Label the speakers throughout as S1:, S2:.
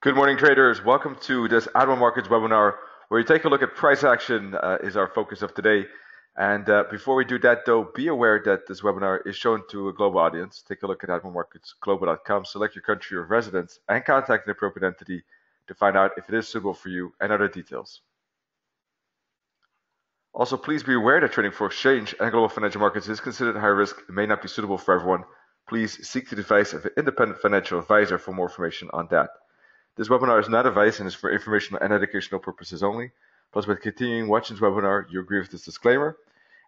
S1: Good morning, traders. Welcome to this Admiral Markets webinar, where we take a look at price action is our focus of today. And before we do that, though, be aware that this webinar is shown to a global audience. Take a look at admiralmarketsglobal.com, select your country of residence, and contact the appropriate entity to find out if it is suitable for you and other details. Also, please be aware that trading for exchange and global financial markets is considered high risk and may not be suitable for everyone. Please seek the advice of an independent financial advisor for more information on that. This webinar is not advice and is for informational and educational purposes only. Plus, by continuing watching this webinar, you agree with this disclaimer,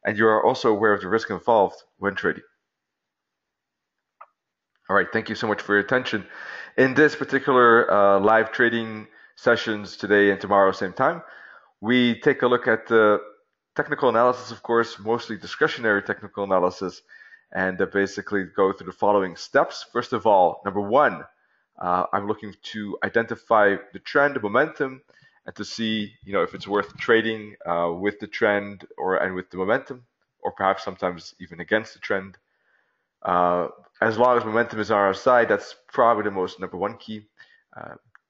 S1: and you are also aware of the risk involved when trading. All right, thank you so much for your attention. In this particular live trading sessions today and tomorrow, same time, we take a look at the technical analysis, of course, mostly discretionary technical analysis, and basically go through the following steps. First of all, number one, I'm looking to identify the trend, the momentum, and to see, if it's worth trading with the trend and with the momentum, or perhaps sometimes even against the trend. As long as momentum is on our side, that's probably the most number one key.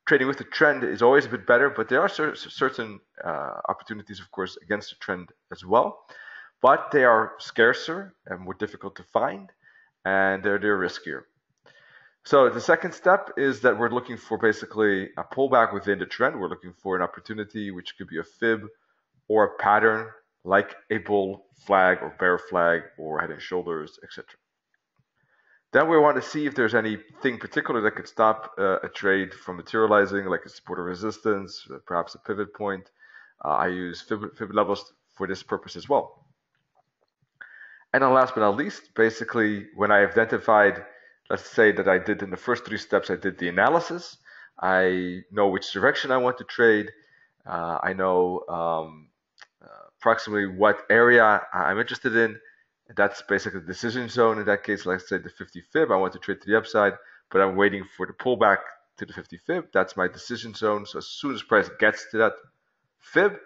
S1: Trading with the trend is always a bit better, but there are certain opportunities, of course, against the trend as well. But they are scarcer and more difficult to find, and they're riskier. So the second step is that we're looking for basically a pullback within the trend. We're looking for an opportunity, which could be a fib or a pattern like a bull flag or bear flag or head and shoulders, etc. Then we want to see if there's anything particular that could stop a trade from materializing, like a support or resistance, perhaps a pivot point. I use fib levels for this purpose as well. And then last but not least, basically when I identified, let's say that I did in the first three steps, I did the analysis. I know which direction I want to trade. I know approximately what area I'm interested in. That's basically the decision zone. In that case, let's say the 50 fib, I want to trade to the upside, but I'm waiting for the pullback to the 50 fib. That's my decision zone. So as soon as price gets to that fib,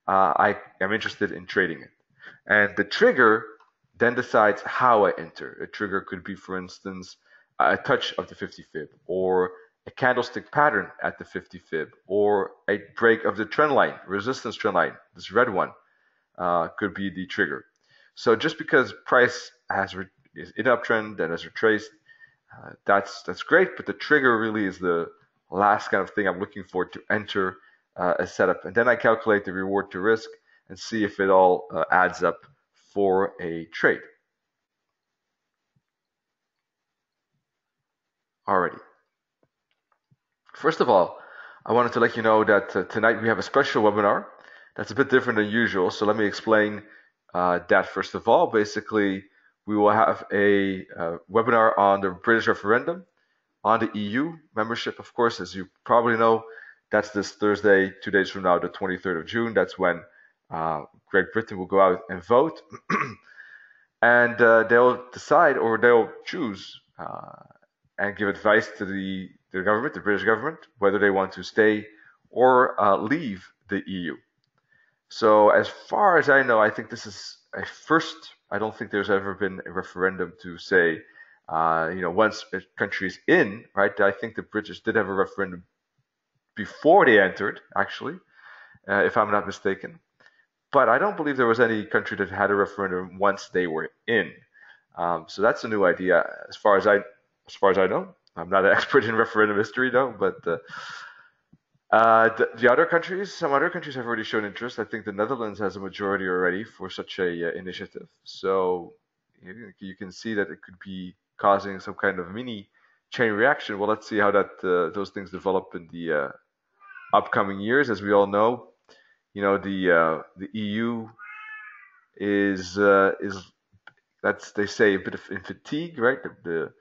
S1: I am interested in trading it. And the trigger then decides how I enter. A trigger could be, for instance, a touch of the 50 fib, or a candlestick pattern at the 50 fib, or a break of the trend line, resistance trend line, this red one, could be the trigger. So just because price is in uptrend and has retraced, that's great, but the trigger really is the last kind of thing I'm looking for to enter a setup. And then I calculate the reward to risk and see if it all adds up for a trade. Alrighty. First of all, I wanted to let you know that tonight we have a special webinar that's a bit different than usual. So let me explain that first of all. Basically, we will have a webinar on the British referendum, on the EU membership, of course, as you probably know. That's this Thursday, 2 days from now, the 23rd of June. That's when Great Britain will go out and vote. And they'll decide, or they'll choose and give advice to the government, the British government, whether they want to stay or leave the EU. So as far as I know, I think this is a first. I don't think there's ever been a referendum to say, once a country is in, right? I think the British did have a referendum before they entered, actually, if I'm not mistaken. But I don't believe there was any country that had a referendum once they were in. So that's a new idea, as far as I know. I'm not an expert in referendum history, though. But the other countries, some other countries have already shown interest. I think the Netherlands has a majority already for such a initiative. So you can see that it could be causing some kind of mini chain reaction. Well, let's see how those things develop in the upcoming years. As we all know, the EU is they say a bit in fatigue, right? The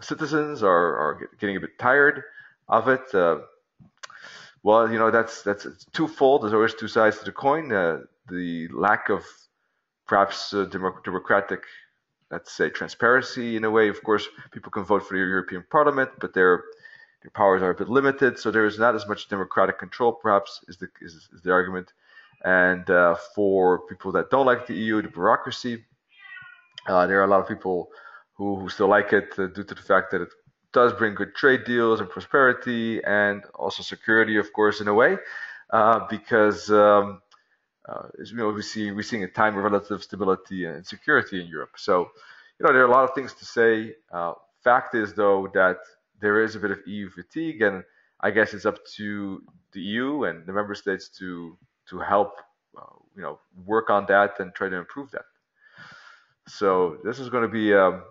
S1: citizens are getting a bit tired of it. Well, that's it's twofold. There's always two sides to the coin. The lack of perhaps democratic, let's say, transparency in a way. Of course, people can vote for the European Parliament, but their powers are a bit limited, so there is not as much democratic control, perhaps, is the argument. And for people that don't like the EU, the bureaucracy, there are a lot of people who still like it due to the fact that it does bring good trade deals and prosperity and also security, of course, in a way, because as we're seeing a time of relative stability and security in Europe. So, there are a lot of things to say. Fact is, though, that there is a bit of EU fatigue, and I guess it's up to the EU and the member states to help, work on that and try to improve that. So this is going to be an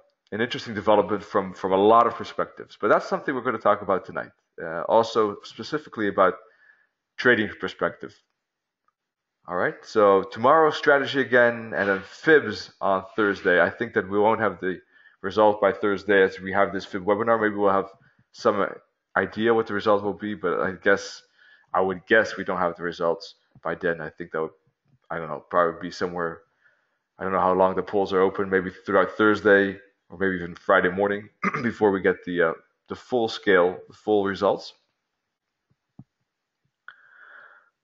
S1: interesting development from a lot of perspectives. But that's something we're going to talk about tonight. Also, specifically about trading perspective. All right. So tomorrow strategy again, and then fibs on Thursday. I think that we won't have the result by Thursday as we have this fib webinar. Maybe we'll have some idea what the result will be, but I would guess we don't have the results by then. I think that would, I don't know, probably be somewhere. I don't know how long the polls are open. Maybe throughout Thursday or maybe even Friday morning before we get the full scale, the full results.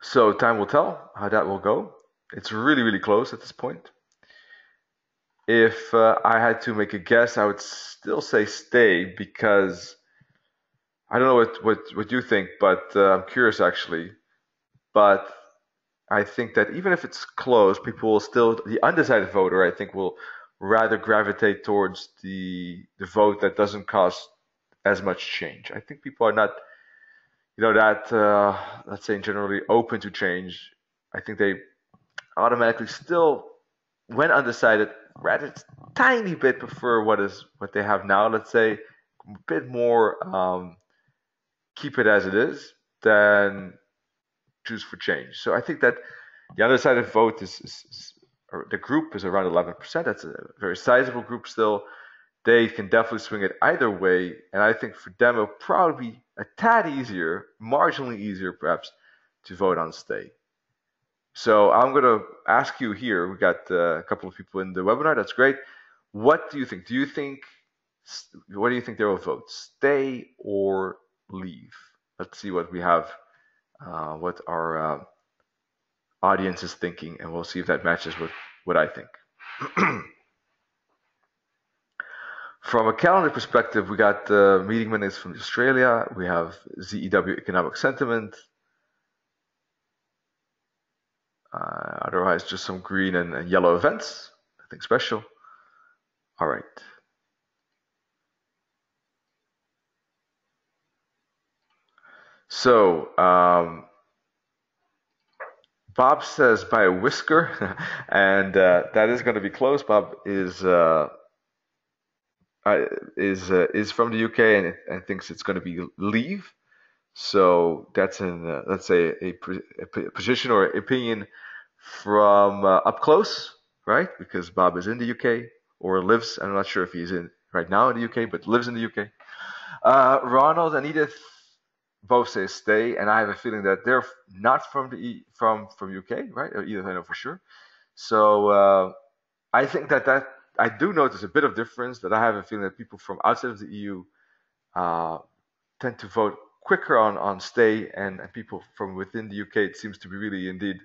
S1: So time will tell how that will go. It's really, really close at this point. If I had to make a guess, I would still say stay because I don't know what you think, but I'm curious actually. But I think that even if it's close, people will still, the undecided voter, I think, will rather gravitate towards the vote that doesn't cause as much change. I think people are not, that, let's say, generally open to change. I think they automatically still, when undecided, rather tiny bit prefer what they have now. Let's say a bit more keep it as it is than choose for change. So I think that the undecided vote or the group is around 11%. That's a very sizable group still. They can definitely swing it either way, and I think for them it'll probably be a tad easier, marginally easier perhaps, to vote on stay. So I'm going to ask you here. We got a couple of people in the webinar. That's great. What do you think? What do you think they will vote? Stay or leave? Let's see what we have, what our audience is thinking, and we'll see if that matches with what I think. From a calendar perspective, we got meeting minutes from Australia. We have ZEW economic sentiment. Otherwise, just some green and yellow events. Nothing special. All right. So, Bob says by a whisker, and that is going to be close. Bob is from the UK and thinks it's going to be leave. So that's let's say a position or opinion from up close, right? Because Bob is in the UK or lives. I'm not sure if he's in right now in the UK, but lives in the UK. Ronald and Edith both say stay, and I have a feeling that they're not from from UK, right? Or Edith, I know for sure. So I think that I do notice a bit of difference. That I have a feeling that people from outside of the EU tend to vote quicker on stay, and people from within the UK, it seems to be really indeed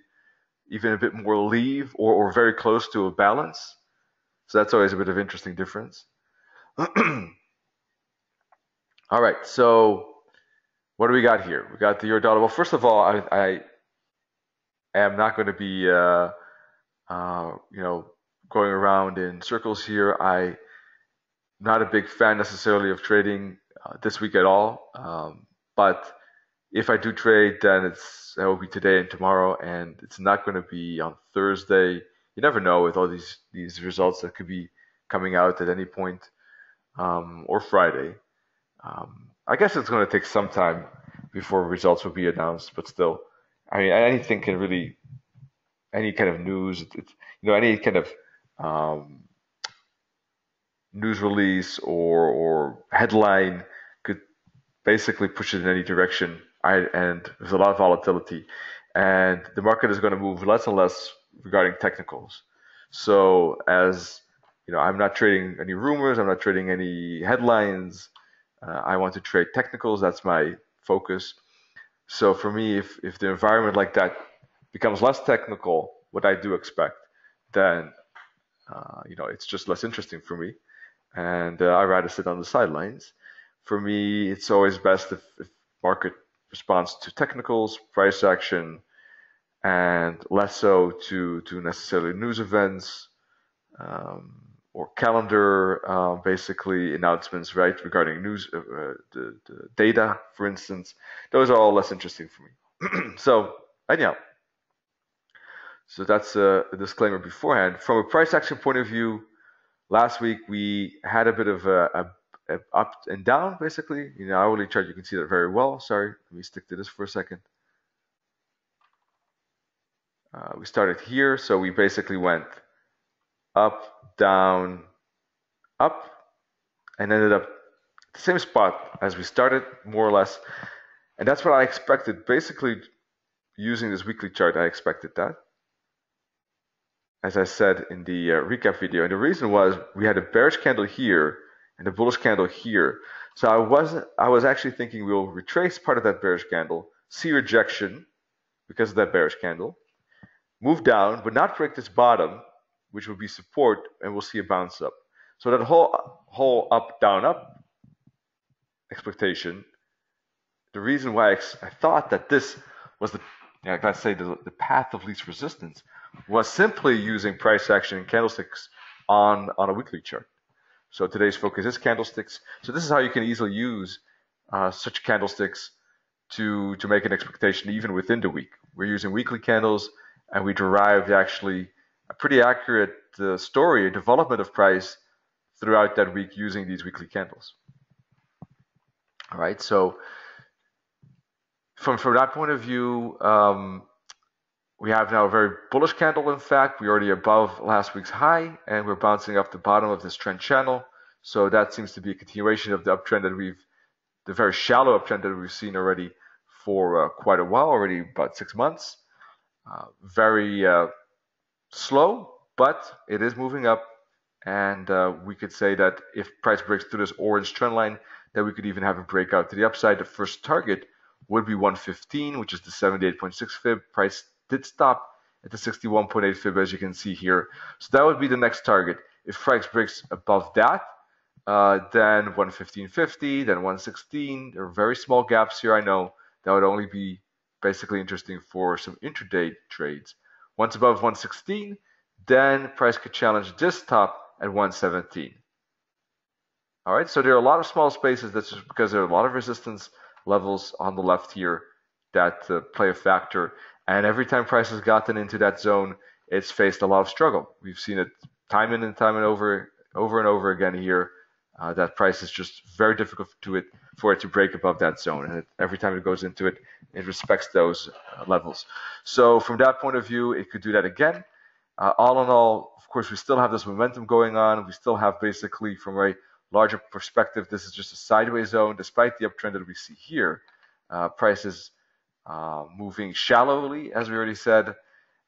S1: even a bit more leave or very close to a balance. So that's always a bit of interesting difference. All right, so what do we got here? We got the euro dollar. Well, first of all, I am not going to be going around in circles here. I'm not a big fan necessarily of trading this week at all. But if I do trade, then that will be today and tomorrow, and it's not going to be on Thursday. You never know with all these results that could be coming out at any point, or Friday. I guess it's going to take some time before results will be announced, but still, I mean, anything can really, any kind of news, any kind of news release or headline could basically push it in any direction. And there's a lot of volatility, and the market is going to move less and less regarding technicals. So as I'm not trading any rumors, I'm not trading any headlines. I want to trade technicals. That's my focus. So for me, if the environment like that becomes less technical, what I do expect, then it's just less interesting for me, and I'd rather sit on the sidelines. For me, it's always best if market responds to technicals, price action, and less so to necessarily news events, or calendar, basically announcements, right, regarding news, the data, for instance. Those are all less interesting for me. So anyhow, so that's a disclaimer beforehand. From a price action point of view, last week we had a bit of a up and down, basically. Hourly chart, you can see that very well. Sorry, let me stick to this for a second. We started here, so we basically went up, down, up, and ended up at the same spot as we started, more or less. And that's what I expected. Basically, using this weekly chart, I expected that, as I said in the recap video. And the reason was we had a bearish candle here and a bullish candle here. So I was actually thinking we'll retrace part of that bearish candle, see rejection because of that bearish candle, move down, but not break this bottom, which would be support, and we'll see a bounce up. So that whole up, down, up expectation, the reason why I thought that this was let's say the path of least resistance, was simply using price action and candlesticks on a weekly chart. So today's focus is candlesticks. So this is how you can easily use such candlesticks to make an expectation even within the week. We're using weekly candles, and we derived actually a pretty accurate story, a development of price throughout that week using these weekly candles. All right, so from that point of view, we have now a very bullish candle. In fact, we're already above last week's high, and we're bouncing off the bottom of this trend channel. So that seems to be a continuation of the uptrend the very shallow uptrend that we've seen already for quite a while, already about 6 months. Very slow, but it is moving up, and we could say that if price breaks through this orange trend line, then we could even have a breakout to the upside. The first target would be 115, which is the 78.6 fib. Price did stop at the 61.8 fib, as you can see here. So that would be the next target. If price breaks above that, then 115.50, then 116. There are very small gaps here, I know. That would only be basically interesting for some intraday trades. Once above 116, then price could challenge this top at 117. All right, so there are a lot of small spaces. That's just because there are a lot of resistance levels on the left here that play a factor. And every time price has gotten into that zone, it's faced a lot of struggle. We've seen it time and time and over and over again here. That price is just very difficult for it to break above that zone. And every time it goes into it, it respects those levels. So from that point of view, it could do that again. All in all, of course, we still have this momentum going on. We still have basically, from a larger perspective, this is just a sideways zone, despite the uptrend that we see here. Price is moving shallowly, as we already said.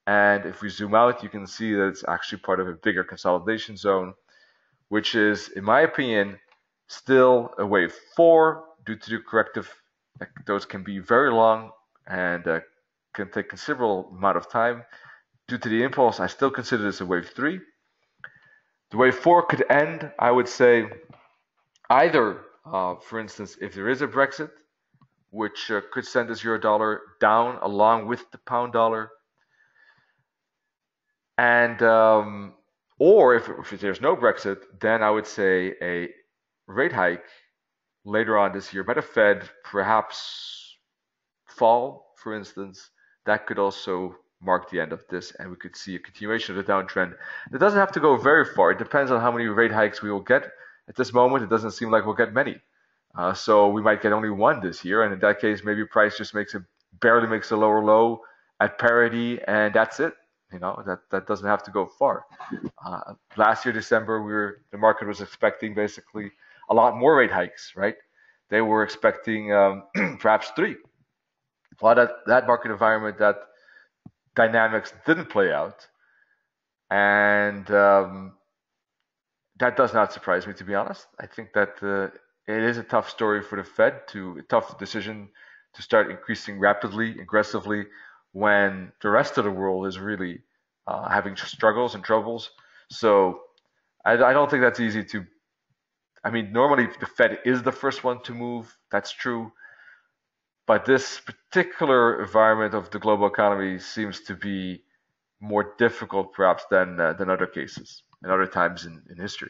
S1: And if we zoom out, you can see that it's actually part of a bigger consolidation zone, which is, in my opinion, still a wave 4 due to the corrective. Those can be very long and can take considerable amount of time. Due to the impulse, I still consider this a wave 3. The wave 4 could end, I would say, either, for instance, if there is a Brexit, which could send the euro-dollar down along with the pound-dollar, and or if there's no Brexit, then I would say a rate hike later on this year by the Fed, perhaps fall, for instance. That could also mark the end of this, and we could see a continuation of the downtrend. It doesn't have to go very far. It depends on how many rate hikes we will get. At this moment, it doesn't seem like we'll get many. So we might get only one this year, and in that case, maybe price just barely makes a lower low at parity, and that's it. That doesn't have to go far. Last year, December, the market was expecting basically a lot more rate hikes, right? They were expecting perhaps 3. Well, that market environment, that dynamics didn't play out, and that does not surprise me, to be honest. I think that it is a tough story for the Fed, a tough decision to start increasing rapidly, aggressively, when the rest of the world is really having struggles and troubles. So I don't think that's easy to I mean, normally the Fed is the first one to move. That's true. But this particular environment of the global economy seems to be more difficult, perhaps, than other cases and other times in history.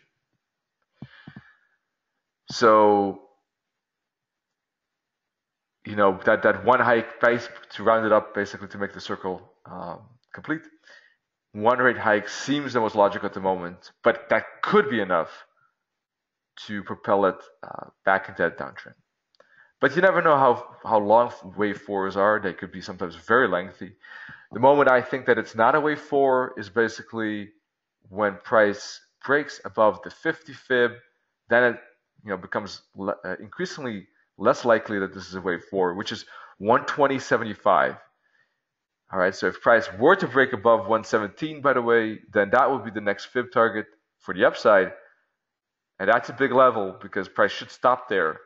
S1: So, that one hike, to round it up, basically to make the circle complete. One rate hike seems the most logical at the moment, but that could be enough to propel it back into that downtrend. But you never know how long wave fours are. They could be sometimes very lengthy. The moment I think that it's not a wave four is basically when price breaks above the 50 fib, then it becomes increasingly less likely that this is a wave four, which is 120.75. All right, so if price were to break above 117, by the way, then that would be the next fib target for the upside. And that's a big level because price should stop there.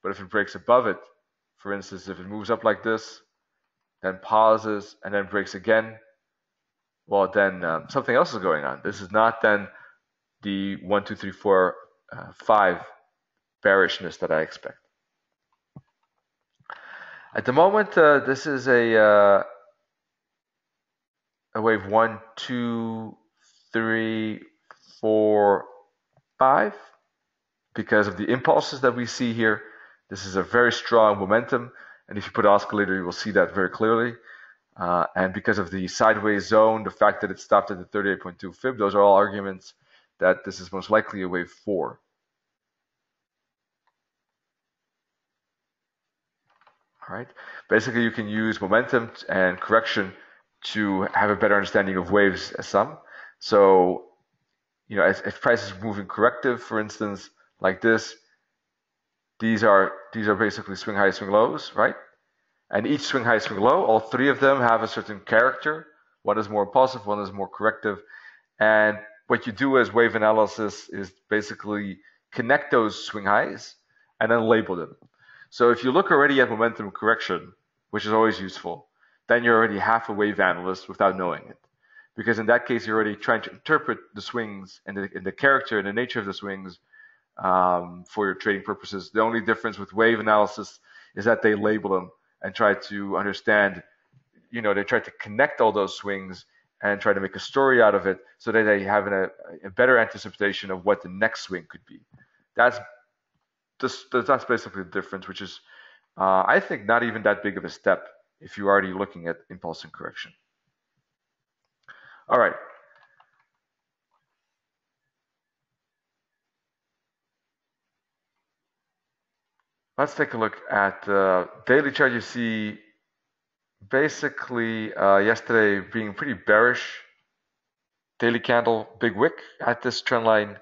S1: But if it breaks above it, for instance, if it moves up like this, then pauses and then breaks again, well, then something else is going on. This is not then the 1, 2, 3, 4, 5 bearishness that I expect. At the moment, this is a wave 1, 2, 3, 4, 5 because of the impulses that we see here. This is a very strong momentum, and if you put oscillator, you will see that very clearly. And because of the sideways zone, the fact that it stopped at the 38.2 fib, those are all arguments that this is most likely a wave 4. All right. Basically, you can use momentum and correction to have a better understanding of waves as some. So, if price is moving corrective, for instance, like this, these are basically swing highs, swing lows, right? And each swing high, swing low, all three of them have a certain character. One is more impulsive, one is more corrective. And what you do as wave analysis is basically connect those swing highs and then label them. So if you look already at momentum correction, which is always useful, then you're already half a wave analyst without knowing it. Because in that case, you're already trying to interpret the swings and the character and the nature of the swings for your trading purposes. The only difference with wave analysis is that they label them and try to understand, they try to connect all those swings and try to make a story out of it so that they have a better anticipation of what the next swing could be. That's basically the difference, which is, I think, not even that big of a step if you're already looking at impulse and correction. All right. Let's take a look at the daily chart. You see basically yesterday being pretty bearish. Daily candle, big wick at this trend line.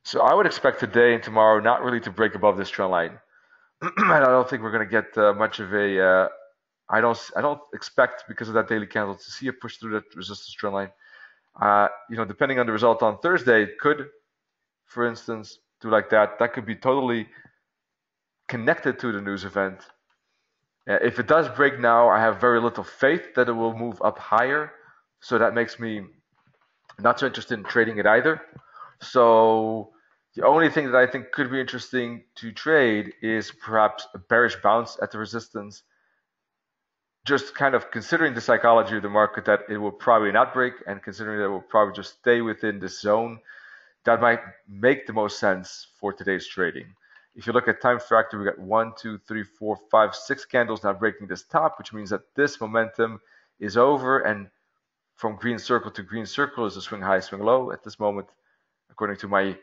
S1: So I would expect today and tomorrow not really to break above this trend line. And I don't think we're going to get much of a. I don't expect, because of that daily candle, to see a push through that resistance trend line. Depending on the result on Thursday, it could, for instance, do like that. That could be totally connected to the news event. If it does break now, I have very little faith that it will move up higher. So that makes me not so interested in trading it either. So the only thing that I think could be interesting to trade is perhaps a bearish bounce at the resistance. Just kind of considering the psychology of the market that it will probably not break, and considering that it will probably just stay within this zone, that might make the most sense for today's trading. If you look at time factor, we got 1, 2, 3, 4, 5, 6 candles now breaking this top, which means that this momentum is over, and from green circle to green circle is a swing high, swing low at this moment, according to my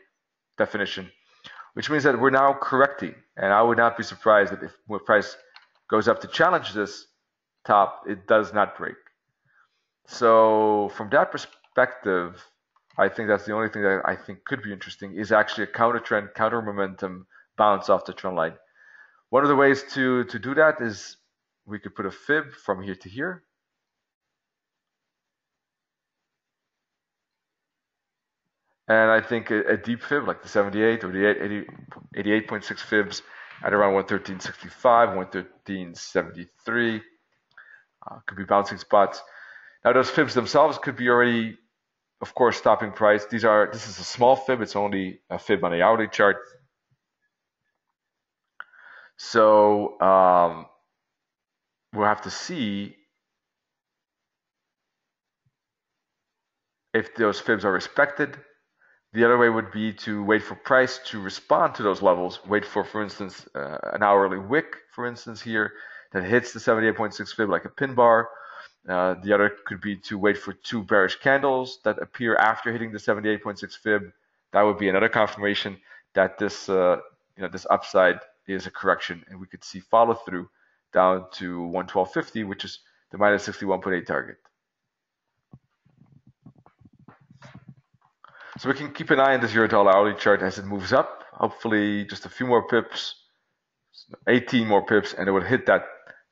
S1: definition, which means that we're now correcting. And I would not be surprised that if price goes up to challenge this top, it does not break. So from that perspective, I think that's the only thing that I think could be interesting is actually a counter trend, counter momentum bounce off the trend line. One of the ways to do that is we could put a fib from here to here. And I think a deep fib like the 78 or the 88.6 fibs at around 113.65, 113.73 could be bouncing spots. Now those fibs themselves could be already, of course, stopping price. This is a small fib. It's only a fib on the hourly chart. So we'll have to see if those fibs are respected. The other way would be to wait for price to respond to those levels. Wait for instance, an hourly wick, for instance, here that hits the 78.6 fib like a pin bar. The other could be to wait for two bearish candles that appear after hitting the 78.6 fib. That would be another confirmation that this upside is a correction, and we could see follow through down to 112.50, which is the minus 61.8 target. So we can keep an eye on this euro-dollar hourly chart as it moves up. Hopefully, just a few more pips, 18 more pips, and it would hit that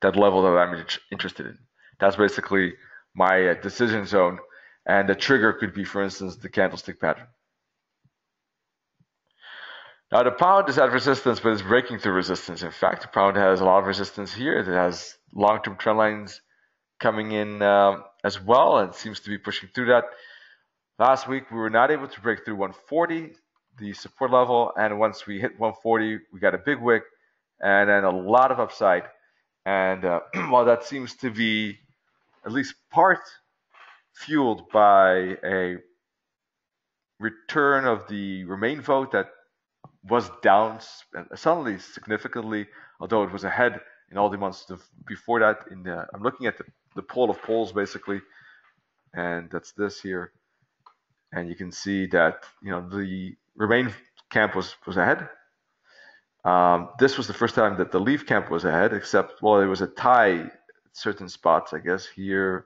S1: level that I'm interested in. That's basically my decision zone, and the trigger could be, for instance, the candlestick pattern. Now the pound is at resistance, but it's breaking through resistance. In fact, the pound has a lot of resistance here. It has long-term trend lines coming in as well, and seems to be pushing through that. Last week, we were not able to break through 140, the support level, and once we hit 140, we got a big wick, and then a lot of upside. And while that seems to be at least part fueled by a return of the Remain vote that was down suddenly significantly, although it was ahead in all the months before that. I'm looking at the poll of polls basically, and that's this here. And you can see that the Remain camp was ahead. This was the first time that the Leave camp was ahead, except there was a tie at certain spots, I guess, here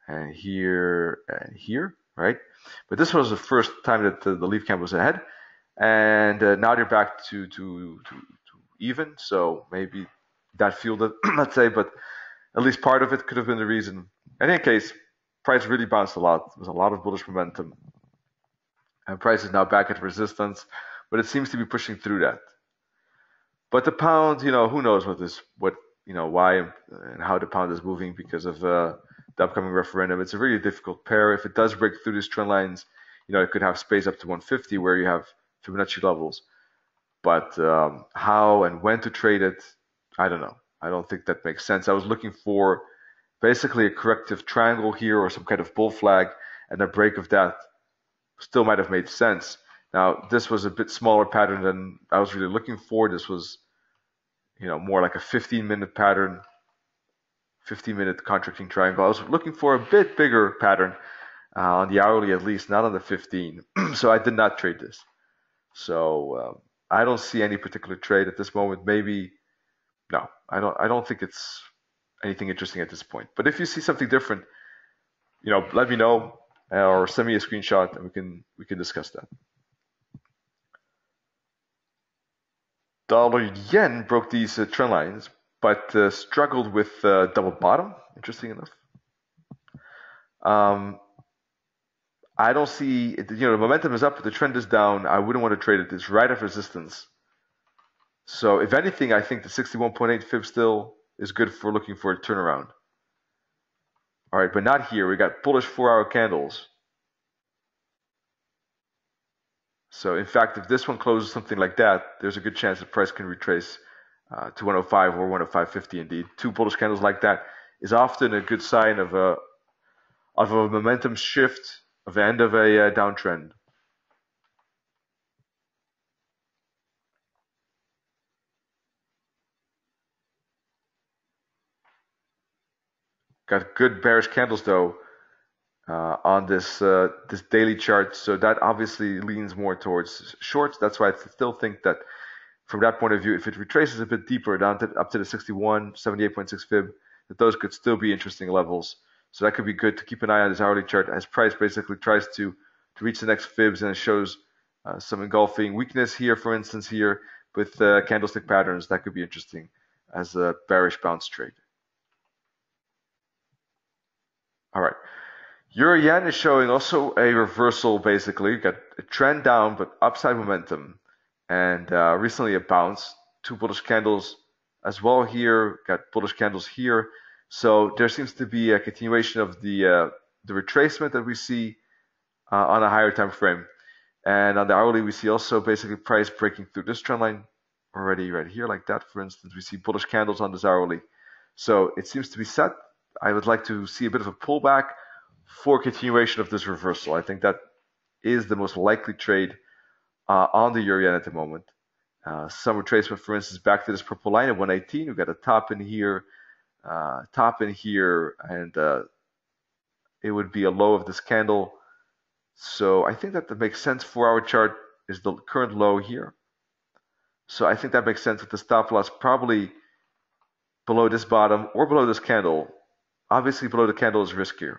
S1: and here and here, right? But this was the first time that the Leave camp was ahead, and now they're back to even. So maybe that fueled it, let's say, but at least part of it could have been the reason. In any case, price really bounced a lot. There was a lot of bullish momentum. And price is now back at resistance, but it seems to be pushing through that. But the pound, who knows why and how the pound is moving because of the upcoming referendum. It's a really difficult pair. If it does break through these trend lines, it could have space up to 150 where you have Fibonacci levels. But how and when to trade it, I don't know. I don't think that makes sense. I was looking for basically a corrective triangle here or some kind of bull flag, and a break of that still might have made sense. Now, this was a bit smaller pattern than I was really looking for. This was, more like a 15-minute pattern, 15-minute contracting triangle. I was looking for a bit bigger pattern on the hourly at least, not on the 15. So I did not trade this. So I don't see any particular trade at this moment. Maybe, no, I don't think it's anything interesting at this point. But if you see something different, let me know or send me a screenshot and we can discuss that. Dollar yen broke these trend lines, but struggled with double bottom. Interesting enough. I don't see the momentum is up, but the trend is down. I wouldn't want to trade it. It's right at resistance. So if anything, I think the 61.8 fib still is good for looking for a turnaround. All right, but not here. We got bullish 4-hour candles. So in fact, if this one closes something like that, there's a good chance the price can retrace to 105 or 105.50 indeed. Two bullish candles like that is often a good sign of a momentum shift, of the end of a downtrend. Got good bearish candles though on this daily chart, so that obviously leans more towards shorts. That's why I still think that from that point of view, if it retraces a bit deeper down up to the 78.6 fib, that those could still be interesting levels. So that could be good to keep an eye on this hourly chart as price basically tries to reach the next fibs, and it shows some engulfing weakness here, for instance, here with candlestick patterns. That could be interesting as a bearish bounce trade. All right. Euro yen is showing also a reversal, basically. You got a trend down, but upside momentum. And recently a bounce. Two bullish candles as well here. Got bullish candles here. So there seems to be a continuation of the retracement that we see on a higher time frame. And on the hourly, we see also basically price breaking through this trend line already right here like that. For instance, we see bullish candles on this hourly. So it seems to be set. I would like to see a bit of a pullback for continuation of this reversal. I think that is the most likely trade on the euro yen at the moment. Some retracement, for instance, back to this purple line at 118. We've got a top in here, and it would be a low of this candle. So I think that makes sense. 4-hour chart is the current low here. So I think that makes sense with the stop loss probably below this bottom or below this candle. Obviously, below the candle is riskier.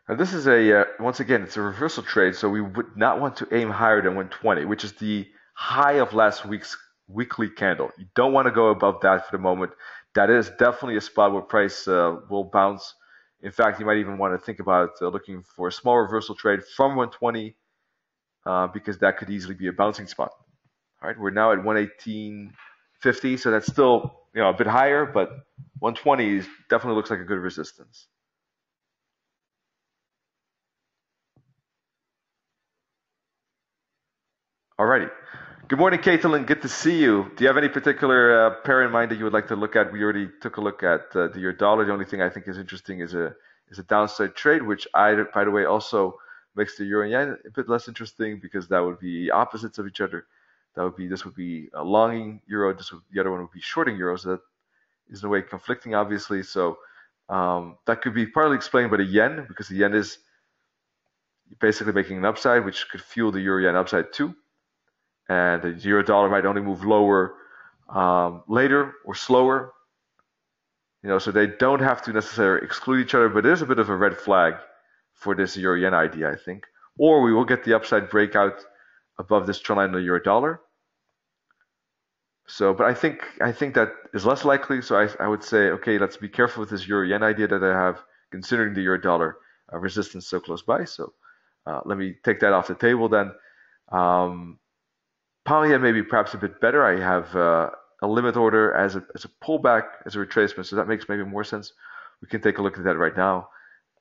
S1: Now this is once again, it's a reversal trade, so we would not want to aim higher than 120, which is the high of last week's weekly candle. You don't want to go above that for the moment. That is definitely a spot where price will bounce. In fact, you might even want to think about looking for a small reversal trade from 120 because that could easily be a bouncing spot. All right, we're now at 118.50, so that's still a bit higher, but 120 definitely looks like a good resistance. Alrighty. Good morning, Caitlin. Good to see you. Do you have any particular pair in mind that you would like to look at? We already took a look at the euro dollar. The only thing I think is interesting is a downside trade, which by the way, also makes the euro yen a bit less interesting because that would be opposites of each other. This would be a longing euro. The other one would be shorting euro. So that is in a way conflicting, obviously. So that could be partly explained by the yen because the yen is basically making an upside, which could fuel the euro yen upside too. And the euro dollar might only move lower later or slower. So they don't have to necessarily exclude each other, but there's a bit of a red flag for this euro yen idea, I think. Or we will get the upside breakout above this trend line of the euro dollar. So, but I think that is less likely. So I would say, okay, let's be careful with this euro yen idea that I have, considering the euro dollar resistance so close by. So let me take that off the table then. Pound yen maybe perhaps a bit better. I have a limit order as a pullback, as a retracement, so that makes maybe more sense. We can take a look at that right now.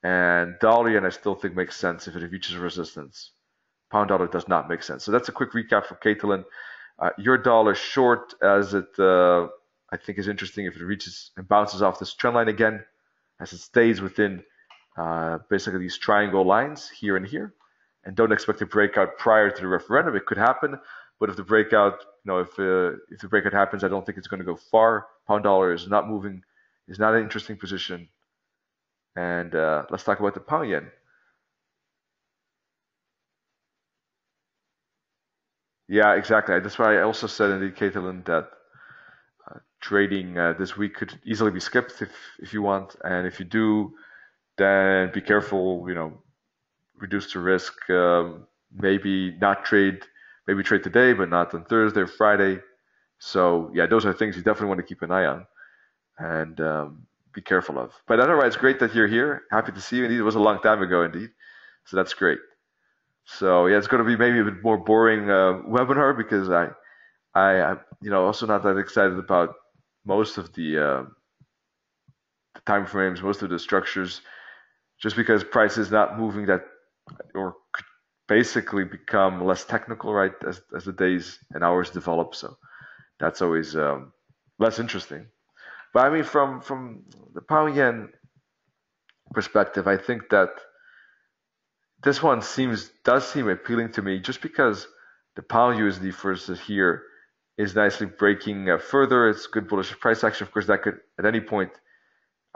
S1: And dollar yen I still think makes sense if it reaches resistance. Pound dollar does not make sense. So that's a quick recap for Caitlin. Your dollar short, as it I think is interesting if it reaches and bounces off this trend line again, as it stays within basically these triangle lines here and here. And don't expect a breakout prior to the referendum. It could happen. But if the breakout, if the breakout happens, I don't think it's going to go far. Pound dollar is not moving, is not an interesting position. And let's talk about the pound yen. Yeah, exactly. That's why I also said in the Caitlin that trading this week could easily be skipped if you want, and if you do, then be careful. Reduce the risk. Maybe not trade. Maybe trade today, but not on Thursday or Friday. So yeah, those are things you definitely want to keep an eye on and be careful of. But otherwise, great that you're here. Happy to see you. Indeed, it was a long time ago, indeed. So that's great. So yeah, it's going to be maybe a bit more boring webinar because I'm also not that excited about most of the time frames, most of the structures, just because price is not moving that or could basically become less technical, right, as the days and hours develop. So that's always less interesting. But I mean, from the pound yen perspective, I think that this one does seem appealing to me, just because the pound USD versus here is nicely breaking further. It's good bullish price action. Of course, that could at any point,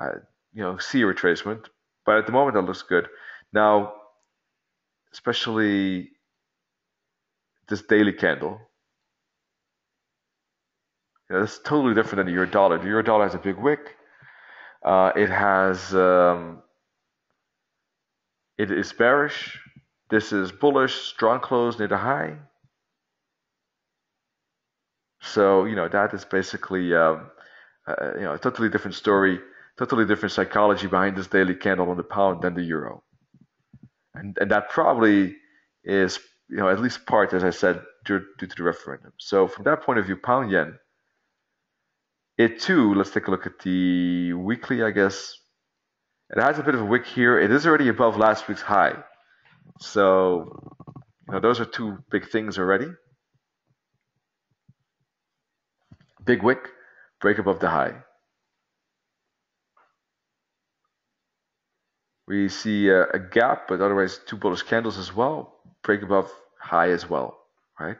S1: see a retracement, but at the moment that looks good. Now, especially this daily candle. It's totally different than the euro dollar. The euro dollar has a big wick. It is bearish. This is bullish, strong close near the high. So that is basically a totally different story, totally different psychology behind this daily candle on the pound than the euro, and that probably is at least part, as I said, due to the referendum. So from that point of view, pound yen, it too. Let's take a look at the weekly, I guess. It has a bit of a wick here. It is already above last week's high. So, those are two big things already. Big wick, break above the high. We see a gap, but otherwise two bullish candles as well. Break above high as well, right?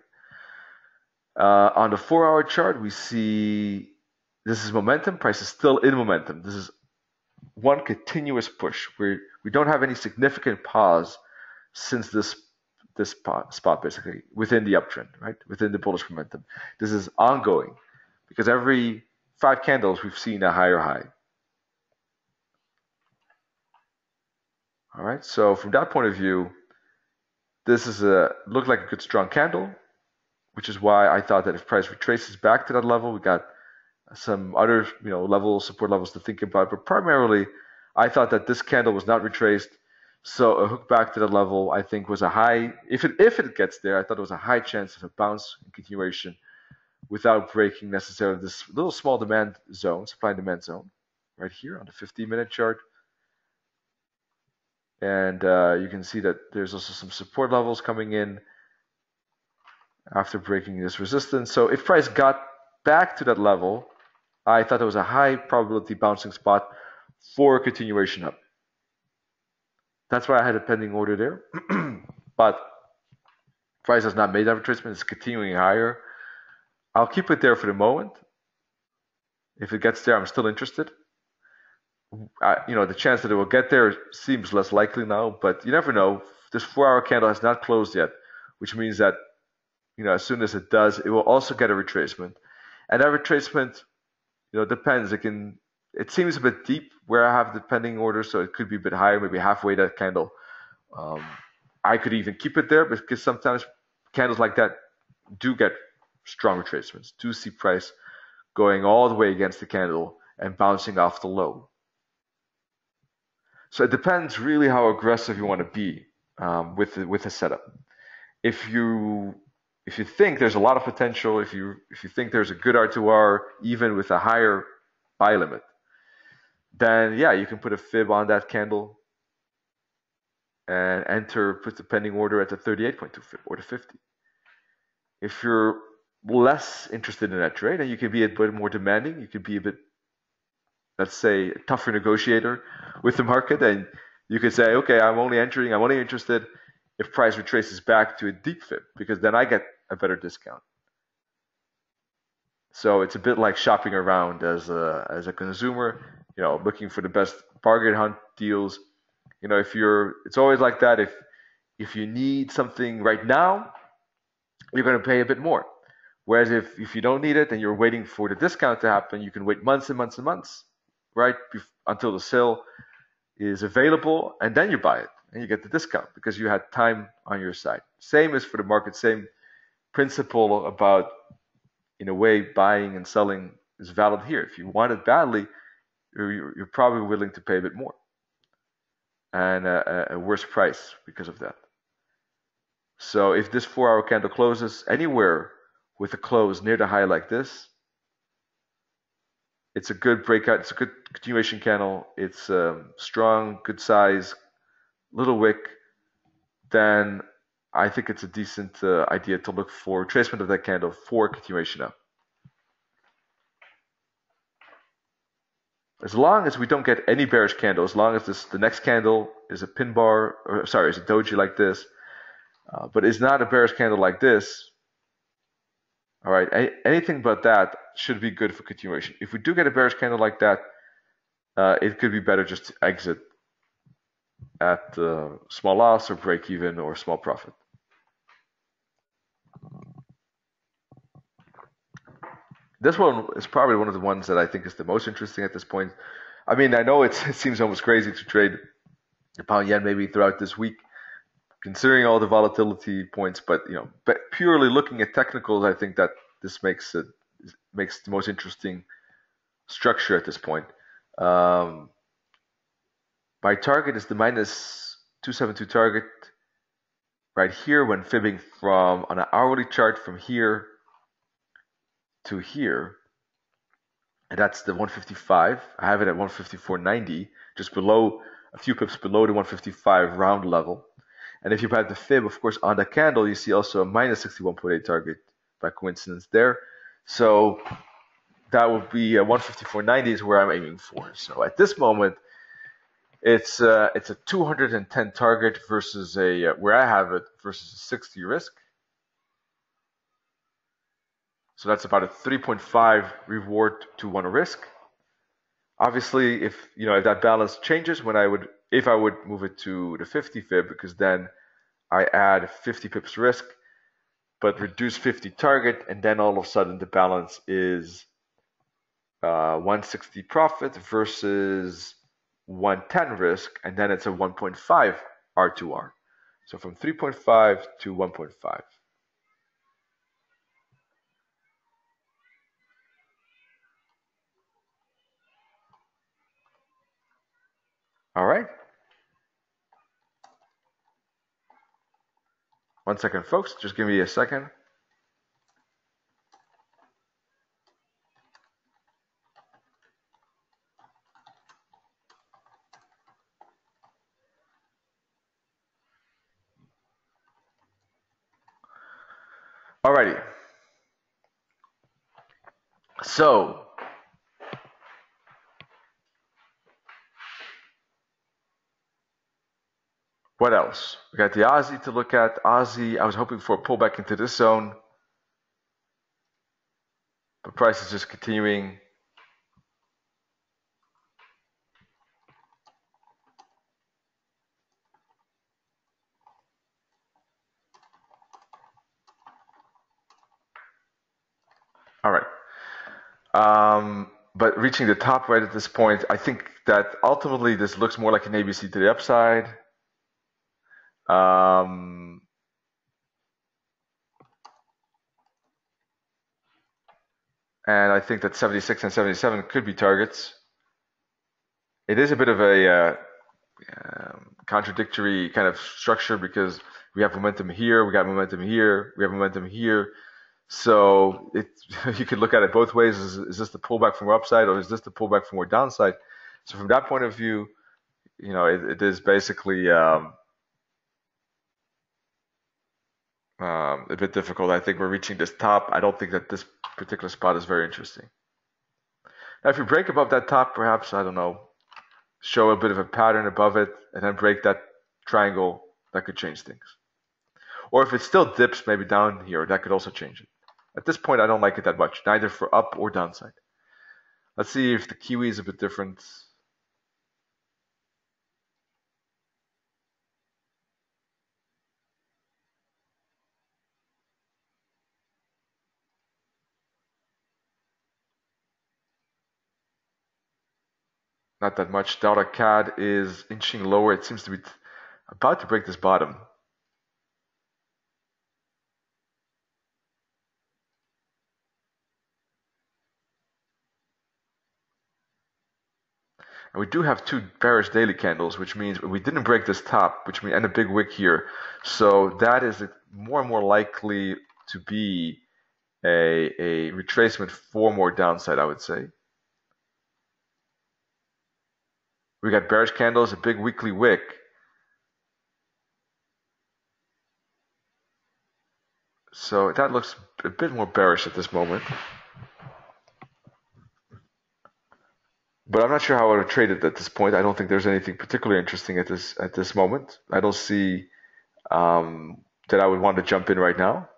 S1: On the 4-hour chart, we see this is momentum. Price is still in momentum. This is one continuous push. We don't have any significant pause since this spot basically within the uptrend, right? Within the bullish momentum. This is ongoing because every 5 candles we've seen a higher high. All right, so from that point of view, this is looked like a good strong candle, which is why I thought that if price retraces back to that level, we got some other support levels to think about. But primarily, I thought that this candle was not retraced, so a hook back to that level I think was a high. If it gets there, I thought it was a high chance of a bounce and continuation without breaking necessarily this little small demand zone, supply and demand zone, right here on the 15-minute chart. And you can see that there's also some support levels coming in after breaking this resistance. So if price got back to that level, I thought it was a high probability bouncing spot for a continuation up. That's why I had a pending order there. But price has not made that retracement. It's continuing higher. I'll keep it there for the moment. If it gets there, I'm still interested. The chance that it will get there seems less likely now, but you never know. This 4-hour candle has not closed yet, which means that as soon as it does, it will also get a retracement. And that retracement, depends. It seems a bit deep where I have the pending order, so it could be a bit higher, maybe halfway that candle. I could even keep it there because sometimes candles like that do get strong retracements, do see price going all the way against the candle and bouncing off the low. So it depends really how aggressive you want to be with the setup. If you think there's a lot of potential, if you think there's a good R2R even with a higher buy limit, then yeah, you can put a fib on that candle and put the pending order at the 38.2 fib or the 50. If you're less interested in that trade, and you can be a bit more demanding, you could be a bit, let's say, a tougher negotiator with the market, and you could say, okay, I'm only interested if price retraces back to a deep fib, because then I get a better discount. So it's a bit like shopping around as a consumer, looking for the best bargain hunt deals. It's always like that. If you need something right now, you're going to pay a bit more. Whereas if you don't need it and you're waiting for the discount to happen, you can wait months and months and months, right, until the sale is available, and then you buy it and you get the discount because you had time on your side. Same as for the market, same principle about, in a way, buying and selling is valid here. If you want it badly, you're probably willing to pay a bit more and a worse price because of that. So if this 4-hour candle closes anywhere with a close near the high like this, it's a good breakout. It's a good continuation candle. It's strong, good size, little wick. Then I think it's a decent idea to look for retracement of that candle for continuation up. As long as we don't get any bearish candle, as long as the next candle is a pin bar, is a doji like this, but is not a bearish candle like this, all right, anything but that should be good for continuation. If we do get a bearish candle like that, it could be better just to exit at small loss or break even or small profit. This one is probably one of the ones that I think is the most interesting at this point. I mean, I know it seems almost crazy to trade the pound yen maybe throughout this week, considering all the volatility points, but purely looking at technicals, I think that this makes the most interesting structure at this point. My target is the minus 272 target right here when fibbing from on an hourly chart from here to here. and that's the 155. I have it at 154.90, just below, a few pips below the 155 round level. And if you have the fib, of course, on the candle, you see also a minus 61.8 target by coincidence there. So that would be 154.90 is where I'm aiming for. So at this moment, it's a 210 target versus a where I have it versus a 60 risk. So that's about a 3.5 reward to 1 risk. Obviously, if that balance changes if I would move it to the 50 fib, because then I add 50 pips risk, but reduce 50 target, and then all of a sudden the balance is 160 profit versus 110 risk, and then it's a 1.5 R2R. So from 3.5 to 1.5. All right. 1 second, folks. Just give me a second. Alrighty. So what else? We got the Aussie to look at. Aussie, I was hoping for a pullback into this zone, but price is just continuing. All right. But reaching the top right at this point, I think that ultimately this looks more like an ABC to the upside. Um, and I think that 76 and 77 could be targets. It is a bit of a contradictory kind of structure because we have momentum here, we got momentum here, we have momentum here. So you could look at it both ways. Is this the pullback from more upside, or is this the pullback from more downside? So from that point of view, it is basically a bit difficult. I think we're reaching this top. I don't think that this particular spot is very interesting. Now, if we break above that top, perhaps, I don't know, show a bit of a pattern above it, and then break that triangle, that could change things. Or if it still dips maybe down here, that could also change it. At this point, I don't like it that much, neither for up or downside. Let's see if the Kiwi is a bit different. Not that much. Delta CAD is inching lower. It seems to be about to break this bottom. And we do have 2 bearish daily candles, which means we didn't break this top, and a big wick here. So that is more and more likely to be a retracement for more downside, I would say. We got bearish candles, a big weekly wick. So that looks a bit more bearish at this moment. But I'm not sure how I would have traded at this point. I don't think there's anything particularly interesting at this moment. I don't see that I would want to jump in right now.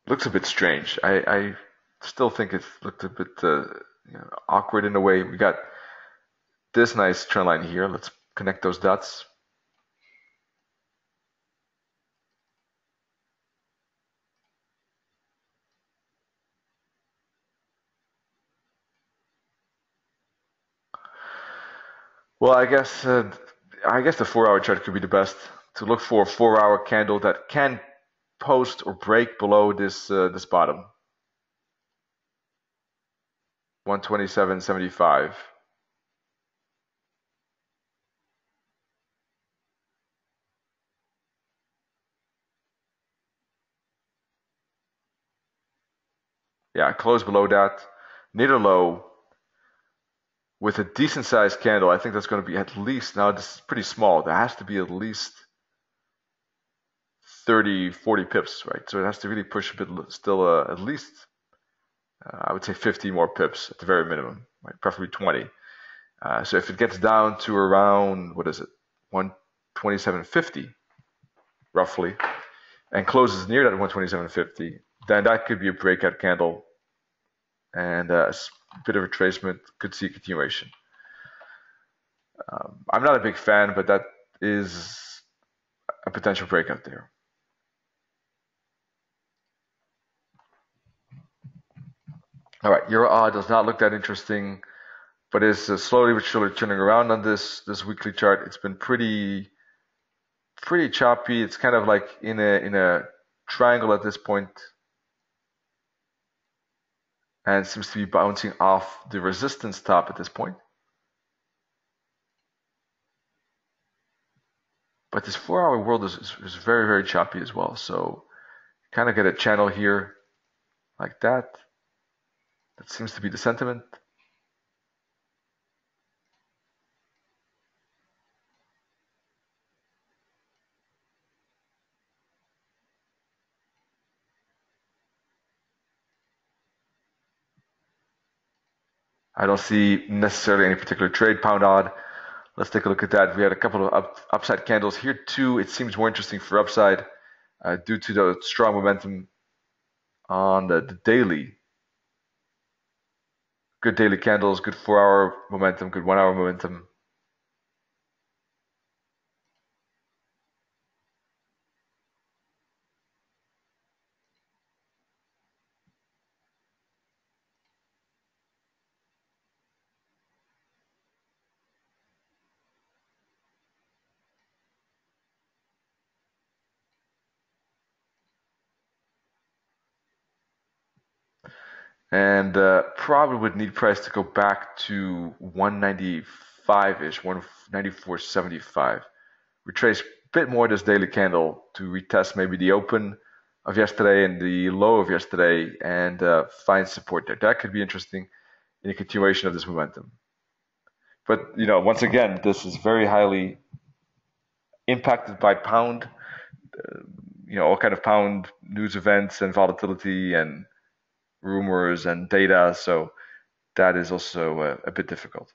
S1: Looks a bit strange. I still think it looked a bit awkward in a way. We got this nice trend line here. Let's connect those dots. Well, I guess the 4-hour chart could be the best to look for a 4-hour candle that can post or break below this bottom, 127.75. Yeah, close below that, near the low, with a decent sized candle. I think that's going to be at least, now this is pretty small, there has to be at least 30, 40 pips, right? So it has to really push a bit, still at least, I would say 50 more pips at the very minimum, right? Preferably 20. So if it gets down to around, what is it, 127.50 roughly, and closes near that 127.50, then that could be a breakout candle, and a bit of retracement could see a continuation. I'm not a big fan, but that is a potential breakout there. All right, Euro AUD does not look that interesting, but is slowly but surely turning around on this weekly chart. It's been pretty choppy. It's kind of like in a triangle at this point, and seems to be bouncing off the resistance top at this point. But this 4 hour world is very, very choppy as well. So kind of get a channel here like that. That seems to be the sentiment. I don't see necessarily any particular trade. Pound odd. Let's take a look at that. We had a couple of upside candles here too. It seems more interesting for upside due to the strong momentum on the daily. Good daily candles, good 4 hour momentum, good 1 hour momentum. And probably would need price to go back to 195-ish, 194.75. Retrace a bit more this daily candle to retest maybe the open of yesterday and the low of yesterday, and find support there. That could be interesting in a continuation of this momentum. But once again, this is very highly impacted by pound, all kind of pound news events and volatility and rumors and data. So that is also a bit difficult.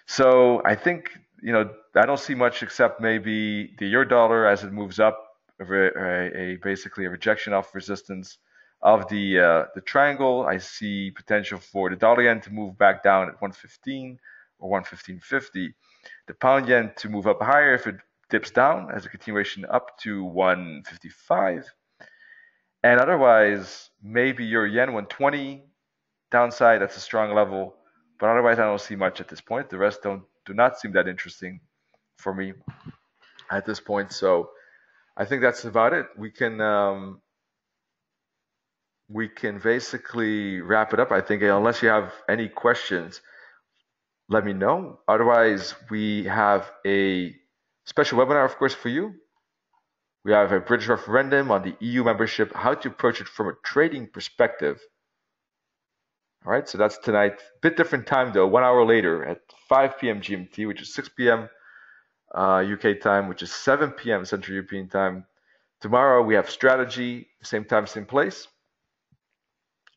S1: So I think, I don't see much except maybe the euro dollar as it moves up, basically a rejection of resistance of the triangle. I see potential for the dollar yen to move back down at 115 or 115.50. The pound yen to move up higher if it dips down as a continuation up to 155. And otherwise, maybe euro yen 120 downside. That's a strong level. But otherwise, I don't see much at this point. The rest do not seem that interesting for me at this point. So I think that's about it. We can basically wrap it up. I think unless you have any questions, let me know. Otherwise, we have a special webinar, of course, for you. We have a British referendum on the EU membership, how to approach it from a trading perspective. All right, so that's tonight. Bit different time though, 1 hour later at 5 p.m. GMT, which is 6 p.m. UK time, which is 7 p.m. Central European time. Tomorrow we have strategy, same time, same place.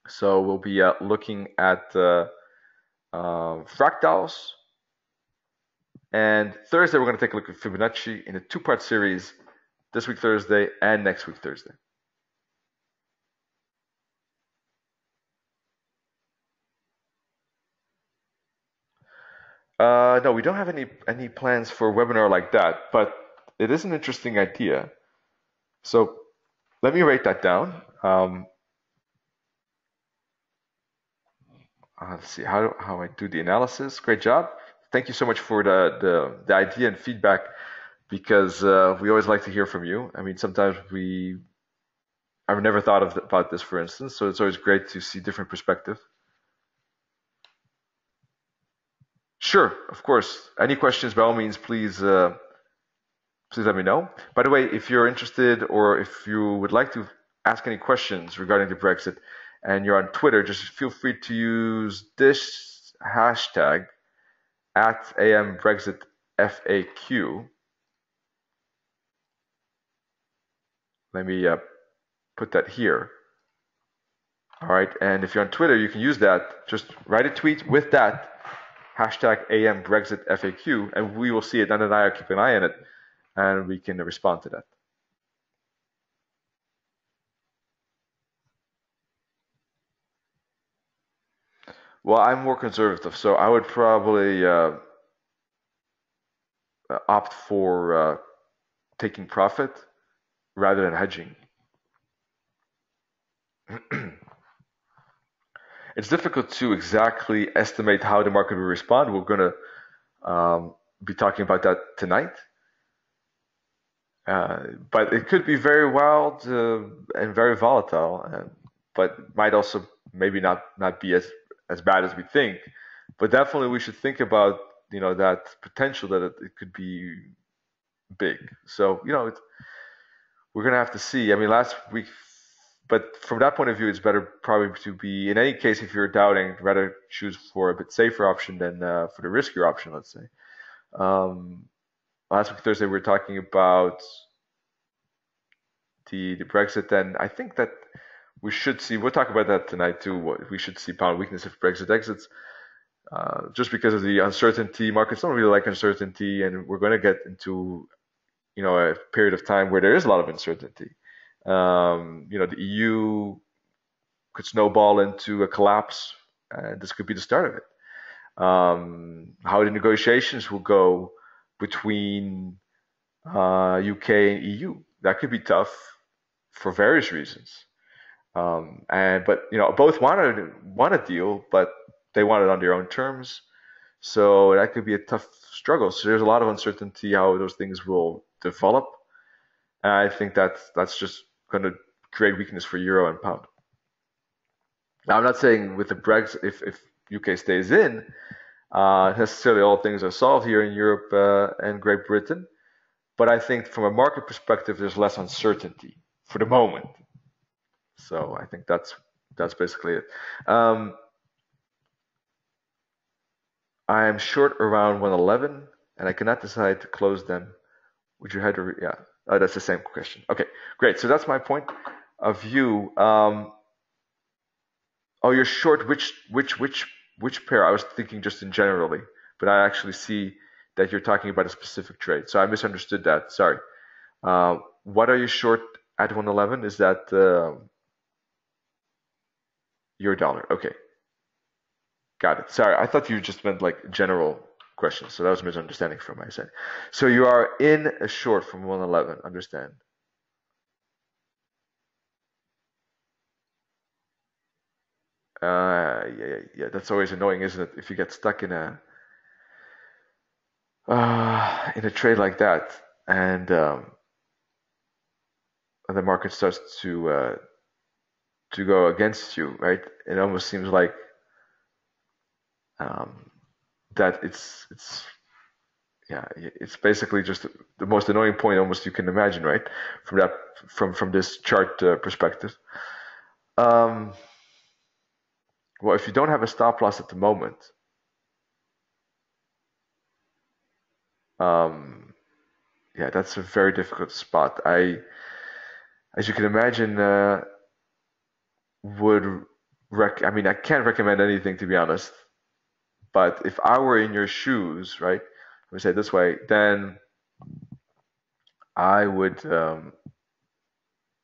S1: So we'll be looking at fractals. And Thursday we're going to take a look at Fibonacci in a two-part series, this week Thursday and next week Thursday. No, we don't have any plans for a webinar like that, but it is an interesting idea. So let me write that down. Let's see how I do the analysis. Great job. Thank you so much for the idea and feedback, because we always like to hear from you. I mean, sometimes I've never thought about this, for instance, so it's always great to see different perspective. Sure, of course. Any questions, by all means, please let me know. By the way, if you're interested or if you would like to ask any questions regarding the Brexit, and you're on Twitter, just feel free to use this hashtag at AMBrexitFAQ. Let me put that here. All right, and if you're on Twitter, you can use that. Just write a tweet with that hashtag AMBrexitFAQ, and we will see it. Dan and I will keep an eye on it, and we can respond to that. Well, I'm more conservative, so I would probably opt for taking profit rather than hedging. It's difficult to exactly estimate how the market will respond. We're going to be talking about that tonight. But it could be very wild and very volatile, but might also maybe not be as bad as we think. But definitely we should think about that potential that it could be big. So we're gonna have to see. I mean, last week, but from that point of view, it's better probably to be in any case if you're doubting, rather choose for a bit safer option than for the riskier option. Let's say. Last week Thursday we were talking about the Brexit, and I think that we should see. We'll talk about that tonight too. We should see pound weakness if Brexit exits, just because of the uncertainty. Markets don't really like uncertainty, and we're going to get into a period of time where there is a lot of uncertainty. The EU could snowball into a collapse, and this could be the start of it. How the negotiations will go between UK and EU, that could be tough for various reasons. But both want a deal, but they want it on their own terms. So that could be a tough struggle. So there's a lot of uncertainty how those things will develop, and I think that's just going to create weakness for euro and pound. Now, I'm not saying with the Brexit, if UK stays in, necessarily all things are solved here in Europe and Great Britain. But I think from a market perspective, there's less uncertainty for the moment. So I think that's basically it. I am short around 111, and I cannot decide to close them. Would you have to? Yeah, that's the same question. Okay, great. So that's my point of view. You're short. Which pair? I was thinking just in generally, but I actually see that you're talking about a specific trade. So I misunderstood that. Sorry. What are you short at 111? Is that your dollar? Okay. Got it. Sorry. I thought you just meant like general questions. So that was a misunderstanding from my side. So you are in a short from 111. Understand. Yeah. That's always annoying, isn't it? If you get stuck in a trade like that, and the market starts to go against you, right? It almost seems like that it's basically just the most annoying point almost you can imagine, right? From this chart perspective. Well, if you don't have a stop loss at the moment, that's a very difficult spot. As you can imagine, I mean, I can't recommend anything to be honest. But if I were in your shoes, right? Let me say it this way, then I would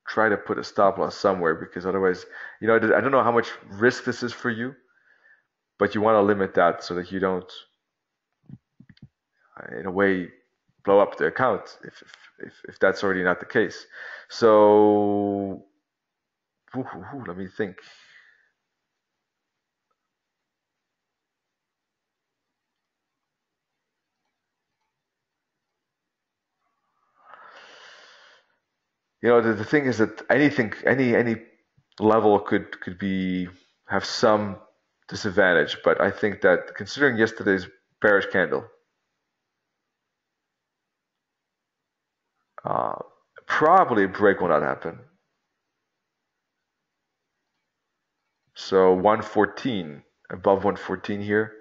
S1: try to put a stop loss somewhere because otherwise, I don't know how much risk this is for you, but you want to limit that so that you don't, in a way, blow up the account if that's already not the case. So, let me think. The thing is that any level could have some disadvantage, but I think that considering yesterday's bearish candle, probably a break will not happen. So 114, above 114 here,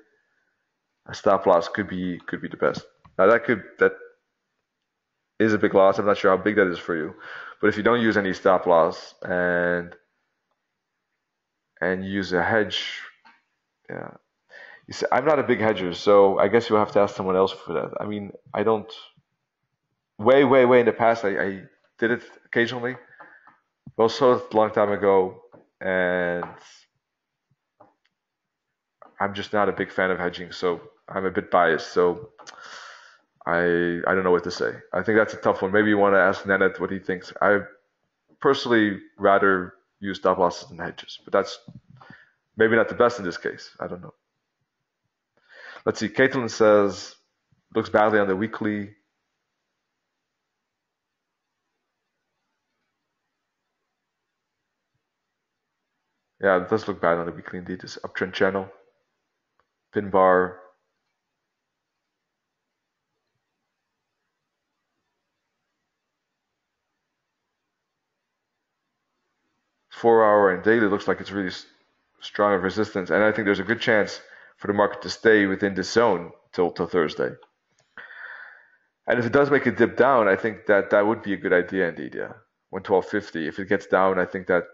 S1: a stop loss could be the best. Now that is a big loss. I'm not sure how big that is for you, but if you don't use any stop loss and use a hedge, yeah. You see, I'm not a big hedger, so I guess you'll have to ask someone else for that. I mean, I don't. Way in the past, I did it occasionally. Well, so a long time ago, and I'm just not a big fan of hedging, so I'm a bit biased. So I don't know what to say. I think that's a tough one. Maybe you want to ask Nennet what he thinks. I personally rather use stop losses than hedges, but that's maybe not the best in this case. I don't know. Let's see. Caitlin says looks badly on the weekly. Yeah, it does look bad on the weekly indeed. This uptrend channel, pin bar. 4 hour and daily looks like it's really strong of resistance, and I think there's a good chance for the market to stay within this zone till Thursday. And if it does make a dip down, I think that would be a good idea indeed. Yeah, 112.50. If it gets down, I think that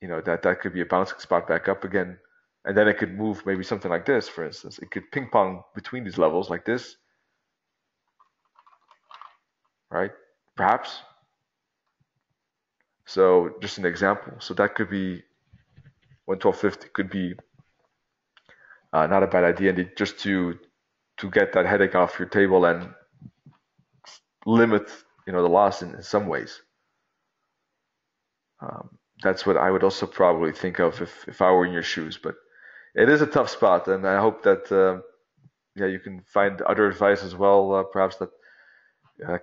S1: that could be a bouncing spot back up again, and then it could move maybe something like this, for instance. It could ping pong between these levels like this, right? Perhaps. So just an example. So that could be 112.50 could be not a bad idea, and just to get that headache off your table and limit the loss in some ways. That's what I would also probably think of if I were in your shoes. But it is a tough spot, and I hope that yeah, you can find other advice as well, perhaps that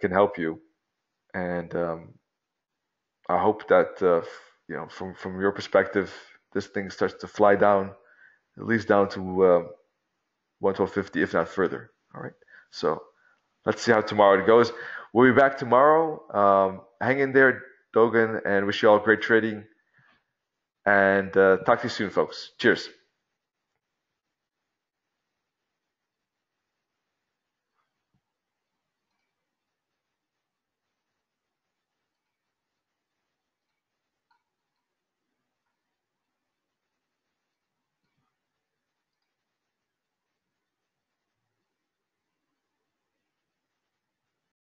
S1: can help you. And I hope that from your perspective, this thing starts to fly down, at least down to 112.50, if not further. All right. So let's see how tomorrow it goes. We'll be back tomorrow. Hang in there, Dogan, and wish you all great trading. And talk to you soon, folks. Cheers.